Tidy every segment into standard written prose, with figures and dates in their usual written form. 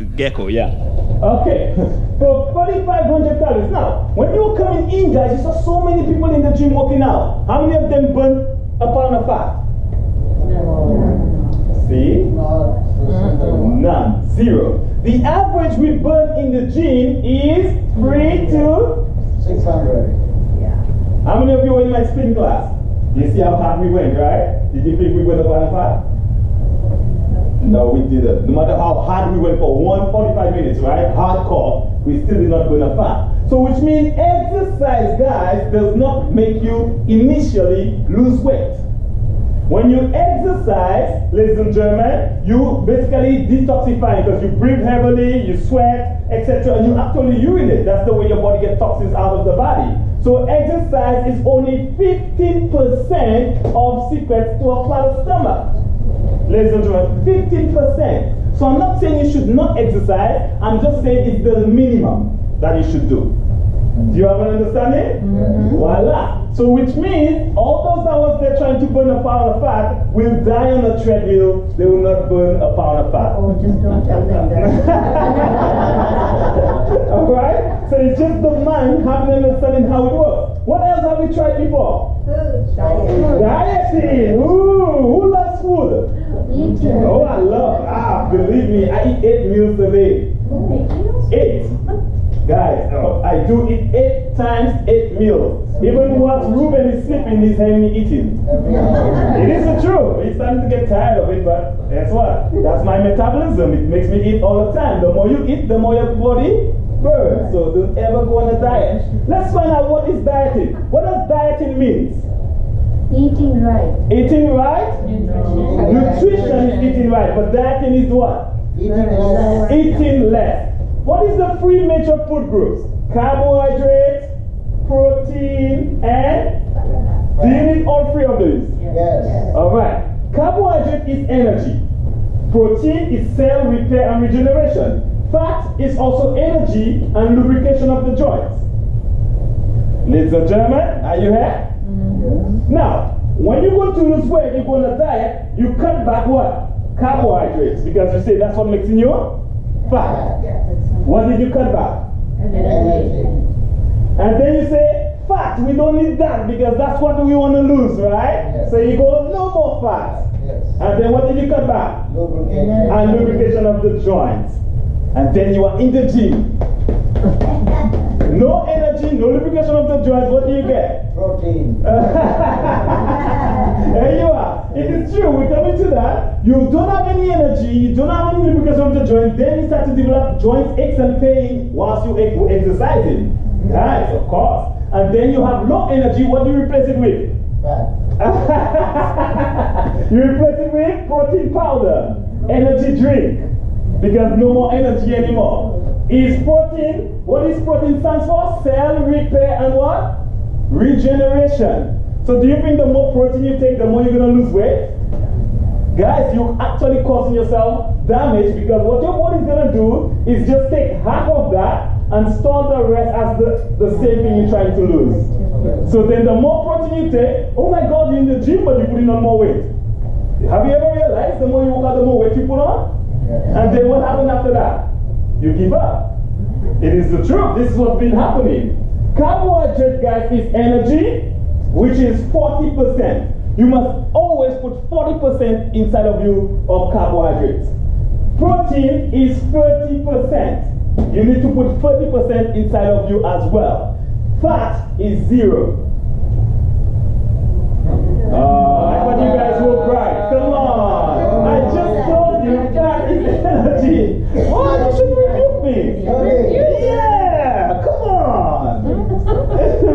gecko, yeah. Okay, so 4,500 calories. Now, when you were coming in, guys, you saw so many people in the gym working out. How many of them burn a pound of fat? See? None. Zero. The average we burn in the gym is 3 to 600. Yeah. How many of you were in my spin class? You see how hard we went, right? Did you think we went a pound of fat? No, we didn't. No matter how hard we went for 145 minutes, right? Hardcore, we still did not burn a fat. So which means exercise, guys, does not make you initially lose weight. When you exercise, ladies and gentlemen, you basically detoxify because you breathe heavily, you sweat, etc. and you actually urinate. That's the way your body gets toxins out of the body. So exercise is only 15% of secrets to a flat stomach. Ladies and gentlemen, 15%. So I'm not saying you should not exercise, I'm just saying it's the minimum that you should do. Do you have an understanding? Voila. So which means all those that was there trying to burn a pound of fat will die on a treadmill, they will not burn a pound of fat. Oh, just don't tell them that. Alright? So it's just the mind having an understanding how it works. What else have we tried before? Food. Dieting. Ooh, who loves food? Eating. Oh, I love. Believe me, I eat 8 meals a day. 8. Guys, I do eat 8 times 8 meals. Even once Ruben is sleeping, he's having me eating. It is the truth. He's starting to get tired of it, but guess what? That's my metabolism. It makes me eat all the time. The more you eat, the more your body burns. So don't ever go on a diet. Let's find out what is dieting. What does dieting mean? Eating right. Eating right? Nutrition is eating right. But dieting is what? Eating less. What is the three major food groups? Carbohydrates, protein, and? Do you need all 3 of these? Yes. Alright. Carbohydrate is energy. Protein is cell repair and regeneration. Fat is also energy and lubrication of the joints. Ladies and gentlemen, are you here? Now, when you go to lose weight, you go on a diet, you cut back what? Carbohydrates, because you say that's what makes in you fat. What did you cut back? Energy. And then you say, fat, we don't need that because that's what we want to lose, right? Yes. So you go, no more fat. Yes. And then what did you cut back? Lubrication. And lubrication of the joints. And then you are in the gym. No energy, no lubrication of the joints, what do you get? Protein. There you are. It is true, we're coming to that. You don't have any energy, you don't have any lubrication of the joint, then you start to develop joint aches and pain whilst you exercising. Guys, of course. And then you have low energy, what do you replace it with? Fat. You replace it with protein powder, energy drink, because no more energy anymore. Is protein, what is protein stands for? Cell repair and what? Regeneration. So do you think the more protein you take, the more you're going to lose weight? Guys, you're actually causing yourself damage because what your body's going to do is just take half of that and store the rest as the same thing you're trying to lose. So then the more protein you take, oh my God, you're in the gym but you're putting on more weight. Have you ever realized the more you work out, the more weight you put on? And then what happened after that? You give up. It is the truth. This is what's been happening. Carbohydrate, guys, is energy, which is 40%. You must always put 40% inside of you of carbohydrates. Protein is 30%. You need to put 30% inside of you as well. Fat is 0. I thought you guys were bright. Come on. I just told you fat is energy. Why you should rebuke me? Yeah, come on.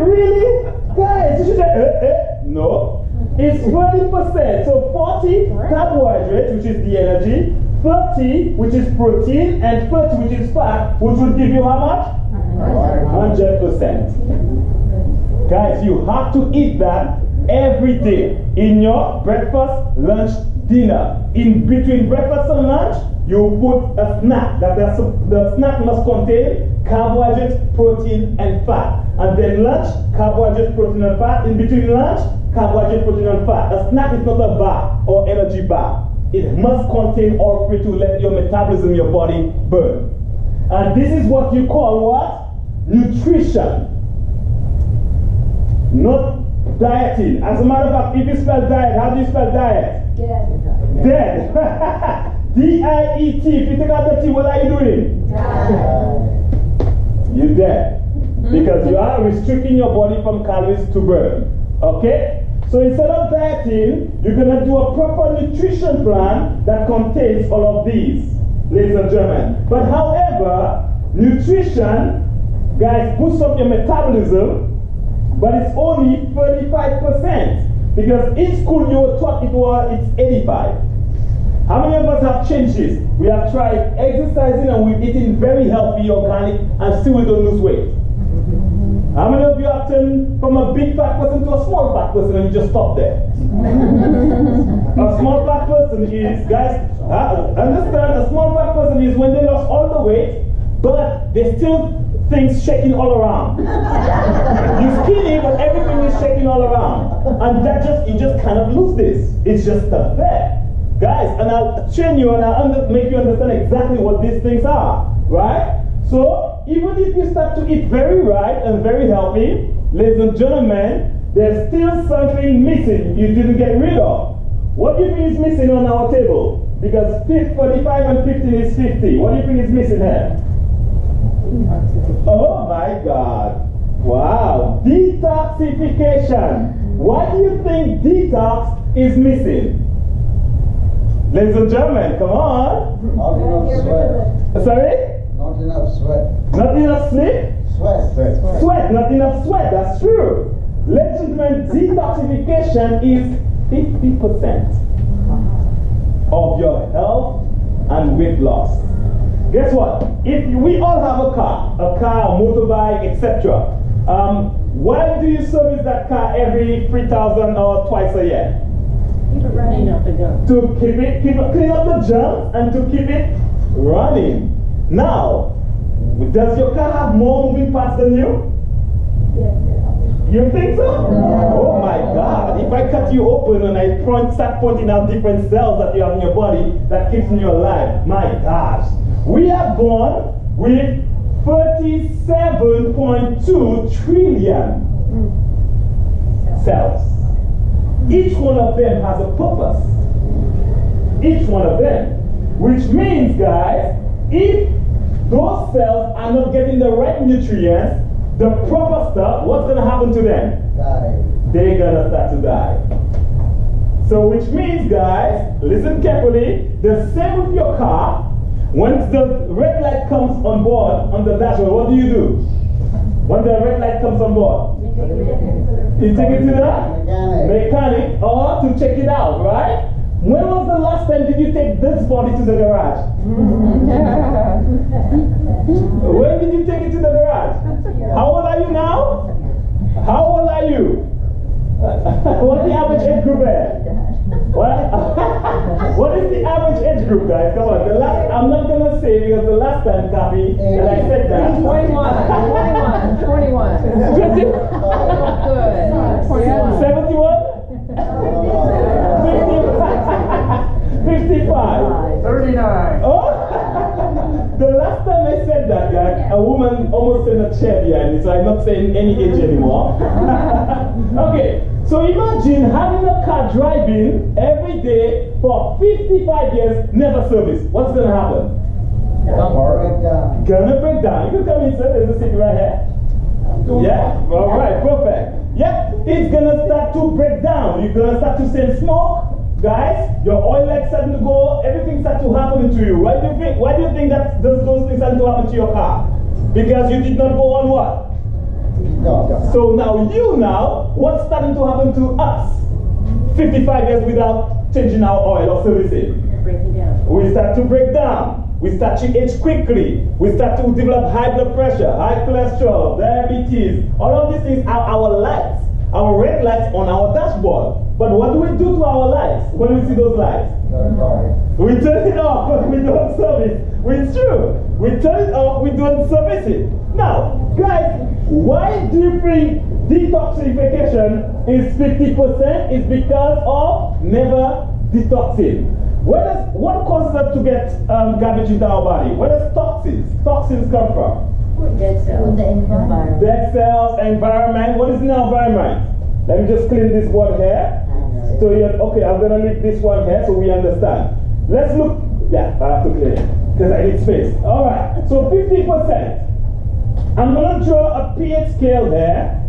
Really? Guys, you should say, no. It's 20%. So 40 carbohydrates, which is the energy, 30, which is protein, and 30, which is fat, which will give you how much? 100%. Guys, you have to eat that every day in your breakfast, lunch, dinner. In between breakfast and lunch, you put a snack. The snack must contain carbohydrates, protein, and fat. And then lunch, carbohydrates, protein, and fat. In between lunch, carbohydrate, protein, and fat. A snack is not a bar or energy bar. it must contain oil free to let your metabolism, your body burn. And this is what you call what? Nutrition. Not dieting. As a matter of fact, if you spell diet, how do you spell diet? Dead. D-I-E-T. If you take out the T, what are you doing? You're dead. Because you are restricting your body from calories to burn. Okay? So instead of dieting, you're going to do a proper nutrition plan that contains all of these, ladies and gentlemen. But however, nutrition, guys, boosts up your metabolism, but it's only 35%. Because in school you were taught it's 85. How many of us have changed this? We have tried exercising and we're eating very healthy, organic, and still we don't lose weight. How many of you have turned from a big fat person to a small fat person and you just stop there? A small fat person is, guys, understand, a small fat person is when they lost all the weight, but there's still things shaking all around. You're skinny, but everything is shaking all around. And that you just kind of lose this. It's just stuck there. Guys, and I'll train you and I'll make you understand exactly what these things are, right? So, even if you start to eat very right and very healthy, ladies and gentlemen, there's still something missing you didn't get rid of. What do you think is missing on our table? Because 45 and 15 is 50. What do you think is missing here? Oh my God. Wow. Detoxification. Why do you think detox is missing? Ladies and gentlemen, come on. Not enough sweat. Sorry? Not enough sweat. Not enough sleep? Sweat. Sweat, not enough sweat, that's true. Ladies and gentlemen, detoxification is 50% of your health and weight loss. Guess what? If we all have a car, a motorbike, etc. Why do you service that car every 3,000 or twice a year? To keep it, clean up the junk and to keep it running. Now, does your car have more moving parts than you? You think so? Oh my God. If I cut you open and I start pointing out different cells that you have in your body that keeps you alive, my gosh. We are born with 37.2 trillion cells. Each one of them has a purpose. Each one of them. Which means, guys, if those cells are not getting the right nutrients, the proper stuff, what's going to happen to them? Die. They're going to start to die. So which means, guys, listen carefully, the same with your car. When the red light comes on board on the dashboard, what do you do? When the red light comes on board? You take it to the mechanic or to check it out, right? When was the last time did you take this body to the garage? When did you take it to the garage? How old are you now? How old are you? What's the average age group there? What is the average age group, guys? Come on. I'm not going to say because the last time, Copy, that I said that. 21. 21. 71? 55. 39. Oh? The last time I said that, guys, a woman almost in a chair behind me, so I'm not saying any age anymore. Okay, so imagine having a car driving every day for 55 years, never serviced. What's going to happen? Gonna break down. You can come inside, there's a seat right here. Yeah, alright, perfect. Yeah, it's gonna start to break down. You're gonna start to send smoke. Guys, your oil light's starting to go, everything starts to happen to you. Why do you think that those things starting to happen to your car? Because you did not go on what? So now, what's starting to happen to us? 55 years without changing our oil or servicing. We start to break down. We start to age quickly. We start to develop high blood pressure, high cholesterol, diabetes. All of these things are our lights, our red lights on our dashboard. But what do we do to our lights when we see those lights? We turn it off, but we don't service. It's true. We turn it off, we don't service it. Now, guys, why do you think detoxification is 50%? It's because of never detoxing. What causes us to get garbage into our body? Where does toxins come from? Dead cells. The environment. Dead cells, environment. What is in our environment? Let me just clean this one here. So okay, I'm gonna leave this one here so we understand. Let's look. Yeah, I have to clean it because I need space. All right. So 50%. I'm gonna draw a pH scale here,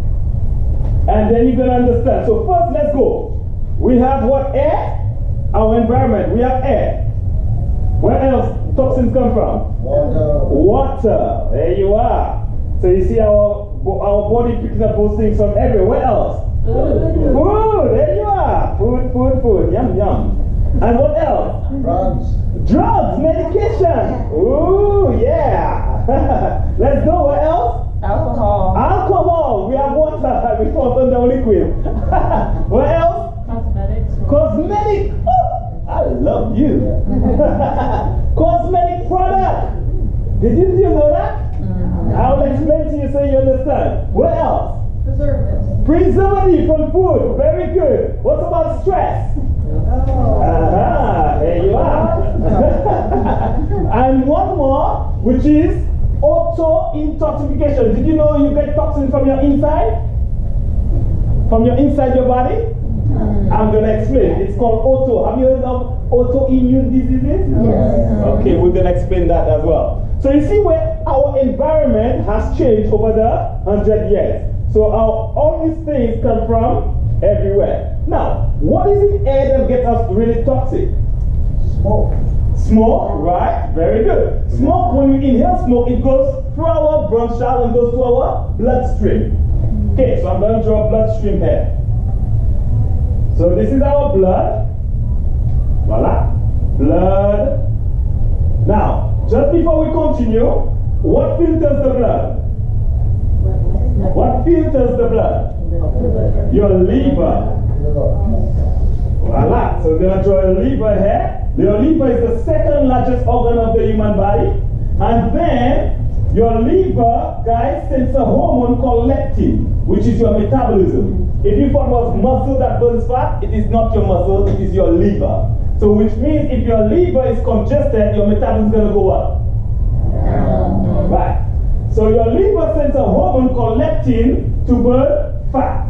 and then you're gonna understand. So first, let's go. We have what? Air. Our environment. We have air. Where else toxins come from? Water. Water. There you are. So you see our body picking up those things from everywhere. Where else? Food. There you are. Food. Yum, yum. And what else? Drugs. Drugs. Medication. Ooh, yeah. Let's go. What else? Alcohol. Alcohol. We have water. We thought on the liquid. What else? Cosmetics. Cosmetic. Oh, I love you. Cosmetic product. Did you know that? I'll explain to you so you understand. What else? Preservatives. Preservative from food. Very good. What about stress? There you are. And one more, which is auto-intoxication. Did you know you get toxins from your inside? From your inside your body? I'm going to explain. It's called auto. Have you heard of autoimmune diseases? Yes. Okay, we're going to explain that as well. So you see where our environment has changed over the 100 years. So all these things come from everywhere. Now, what is the air that gets us really toxic? Smoke. Smoke, right? Very good. Smoke, when we inhale smoke, it goes through our bronchial and goes to our bloodstream. Okay, so I'm going to draw a bloodstream here. So this is our blood. Voila. Blood. Now, just before we continue, what filters the blood? What filters the blood? Your liver. Voila. So we're going to draw a liver here. Your liver is the second largest organ of the human body. And then your liver, guys, sends a hormone called leptin, which is your metabolism. If you thought it was muscle that burns fat, it is not your muscle, it is your liver. So which means if your liver is congested, your metabolism is going to go up. Right. So your liver sends a hormone called leptin to burn fat.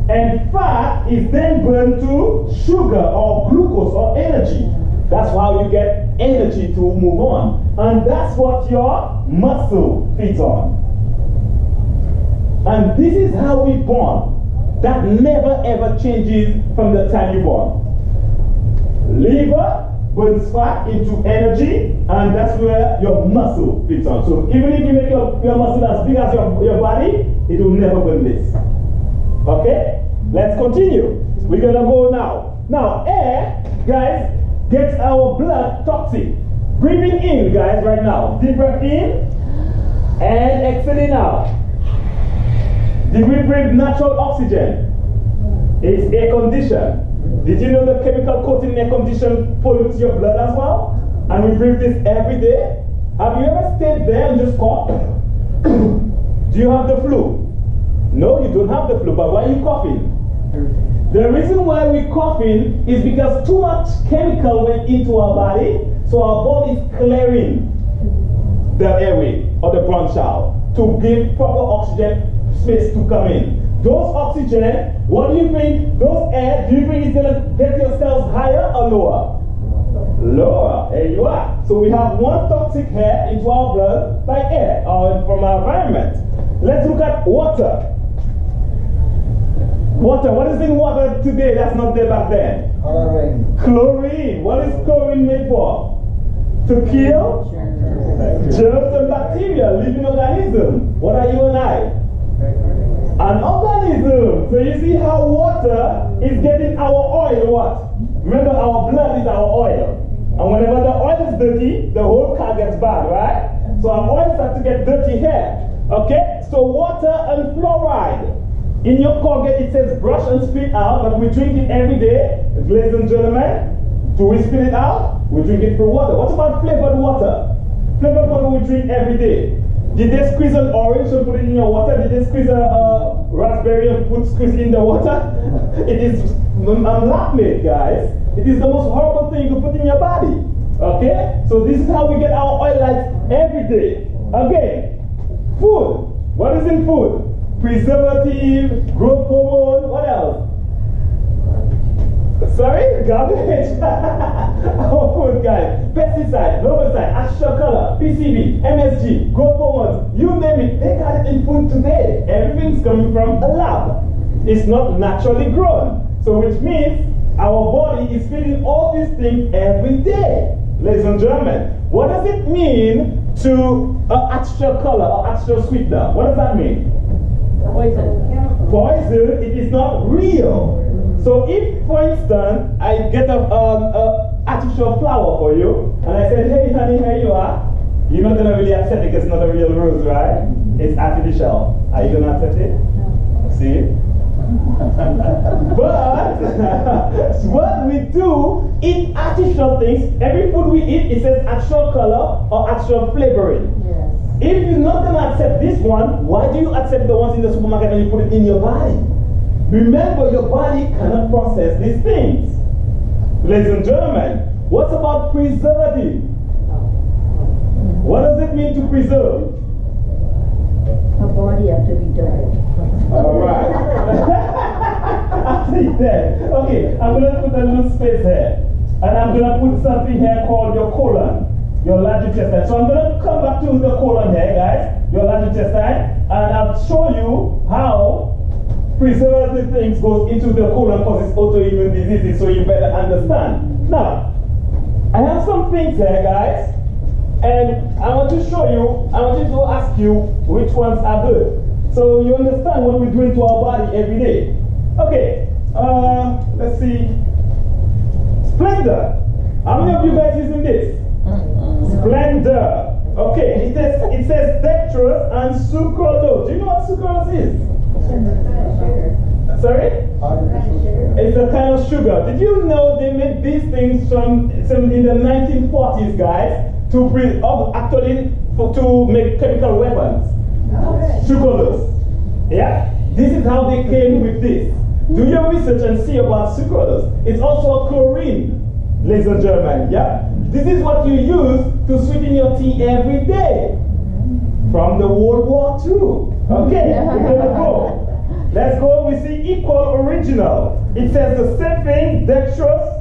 And fat is then burned to sugar or glucose or energy. That's how you get energy to move on. And that's what your muscle feeds on. And this is how we born. That never ever changes from the time you're born. Liver burns fat into energy, and that's where your muscle fits on. So even if you make your muscle as big as your body, it will never burn this. Okay? Let's continue. We're going to go now. Now, air, guys, gets our blood toxic. Breathing in, guys, right now. Deep breath in and exhaling out. Did we breathe natural oxygen? It's air conditioned. Did you know the chemical coating in air condition pollutes your blood as well? And we breathe this every day. Have you ever stayed there and just coughed? Do you have the flu? No, you don't have the flu, but why are you coughing? The reason why we're coughing is because too much chemical went into our body, so our body is clearing the airway or the bronchial to give proper oxygen space to come in. Those oxygen, what do you think? Those air, do you think it's going to get your cells higher or lower? Lower. There you are. So we have one toxic air into our blood by air or from our environment. Let's look at water. Water. What is in water today that's not there back then? Chlorine. Chlorine. What is chlorine made for? To kill germs and bacteria, living organism. What are you and I? An organism. So you see how water is getting our oil what? Remember, our blood is our oil. And whenever the oil is dirty, the whole car gets bad, right? So our oil starts to get dirty here. Okay? So water and fluoride. In your Colgate it says brush and spit out, but we drink it every day. Ladies and gentlemen, do we spit it out? We drink it through water. What about flavored water? Flavored water we drink every day. Did they squeeze an orange and put it in your water? Did they squeeze a raspberry and squeeze it in the water? It is lab-made, guys. It is the most horrible thing you put in your body. Okay? So this is how we get our oil lights every day. Again, food. What is in food? Preservative, growth hormone, what else? Sorry? Garbage? Our food, guys. Pesticide, herbicide, artificial color, PCB, MSG, growth hormones, you name it, they got it in food today. Everything's coming from a lab. It's not naturally grown. So which means our body is feeding all these things every day. Ladies and gentlemen, what does it mean to an artificial color or artificial sweetener? What does that mean? Poison. Poison, it is not real. So if, for instance, I get an artificial flower for you, and I said, hey honey, here you are, you're not going to really accept it because it's not a real rose, right? It's artificial. Are you going to accept it? No. See? But what we do, eat artificial things. Every food we eat, it says artificial color or artificial flavoring. Yes. If you're not going to accept this one, why do you accept the ones in the supermarket and you put it in your body? Remember, your body cannot process these things. Ladies and gentlemen, what's about preservative? What does it mean to preserve? Our body has to be dirty. Alright. I see that. Okay, I'm going to put a little space here. And I'm going to put something here called your colon, your large intestine. So I'm going to come back to the colon here, guys, your large intestine, and I'll show you how preservative things goes into the colon causes autoimmune diseases, so you better understand. Now, I have some things here, guys, and I want to show you, I want to ask you which ones are good. So you understand what we're doing to our body every day. Okay, let's see. Splendor. How many of you guys using this? Splendor. Okay, it says dextrose and sucralose. Do you know what sucralose is? Sorry? It's a kind of sugar. Did you know they made these things from in the 1940s, guys, to make chemical weapons? Sucralose. Yeah? This is how they came with this. Do your research and see about sucralose. It's also a chlorine, ladies and gentlemen. Yeah? This is what you use to sweeten your tea every day. From the World War II. Okay, we're gonna go. Let's go. We see equal original. It says the same thing, dextrose